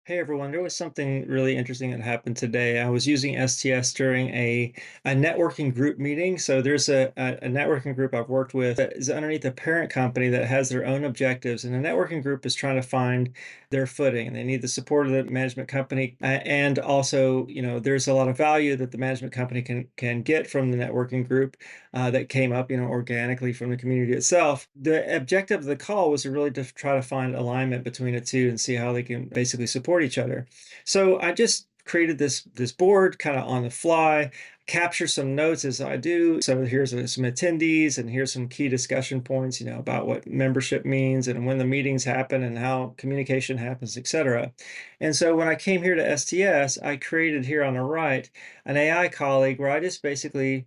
Hey everyone, there was something really interesting that happened today. I was using STS during a networking group meeting. So there's a networking group I've worked with that is underneath a parent company that has their own objectives. And the networking group is trying to find their footing. They need the support of the management company. And also, there's a lot of value that the management company can get from the networking group that came up, organically from the community itself. The objective of the call was to really to try to find alignment between the two and see how they can basically support each other. So I just created this board kind of on the fly, capture some notes as I do. So here's some attendees and here's some key discussion points, about what membership means and when the meetings happen and how communication happens, etc. And so when I came here to STS, I created here on the right an AI colleague where I just basically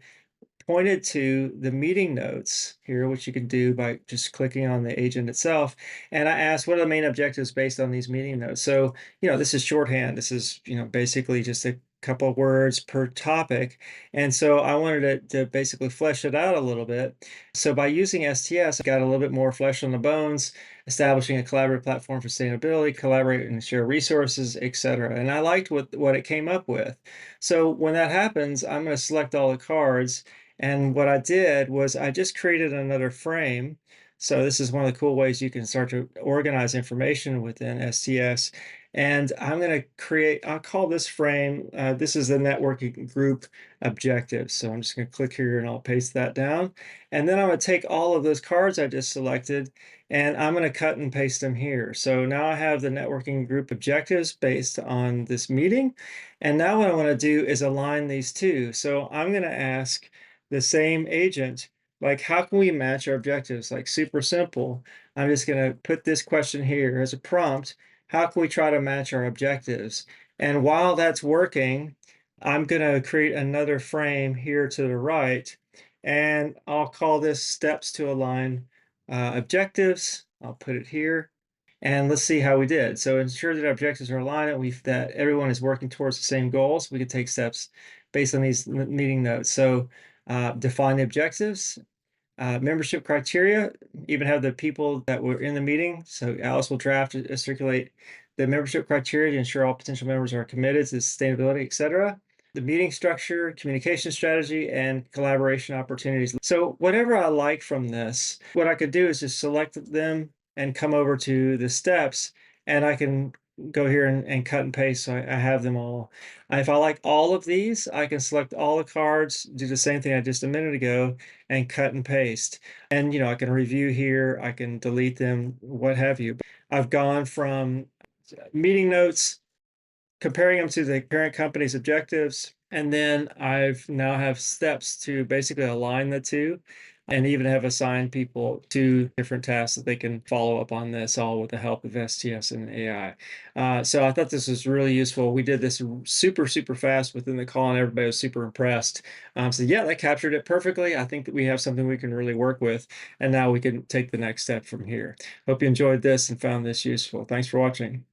pointed to the meeting notes here, which you can do by just clicking on the agent itself. And I asked, what are the main objectives based on these meeting notes? So, this is shorthand. This is, basically just a couple of words per topic. And so I wanted to basically flesh it out a little bit. So by using STS, I got a little bit more flesh on the bones, establishing a collaborative platform for sustainability, collaborate and share resources, etc. And I liked what it came up with. So when that happens, I'm going to select all the cards, and what I did was I just created another frame. So this is one of the cool ways you can start to organize information within STS. And I'm going to I'll call this frame, this is the networking group objectives. So I'm just going to click here and I'll paste that down. And then I'm going to take all of those cards I just selected and I'm going to cut and paste them here. So now I have the networking group objectives based on this meeting. And now what I want to do is align these two. So I'm going to ask the same agent, like, how can we match our objectives? Like, super simple. I'm just going to put this question here as a prompt. How can we try to match our objectives? And while that's working, I'm going to create another frame here to the right, and I'll call this steps to align objectives. I'll put it here. And let's see how we did. So ensure that our objectives are aligned and that everyone is working towards the same goals. We could take steps based on these meeting notes. So define the objectives, membership criteria, even have the people that were in the meeting. So Alice will draft circulate the membership criteria to ensure all potential members are committed to sustainability, etc. The meeting structure, communication strategy, and collaboration opportunities. So whatever I like from this, what I could do is just select them and come over to the steps, and I can go here and cut and paste. So I have them all. If I like all of these, I can select all the cards, do the same thing I just a minute ago, and cut and paste. And I can review here, I can delete them, what have you. I've gone from meeting notes, comparing them to the parent company's objectives, and then I've now have steps to basically align the two and even have assigned people to different tasks that they can follow up on this, all with the help of STS and AI. So I thought this was really useful. We did this super, super fast within the call, and everybody was super impressed. So yeah, that captured it perfectly. I think that we have something we can really work with, and now we can take the next step from here. Hope you enjoyed this and found this useful. Thanks for watching.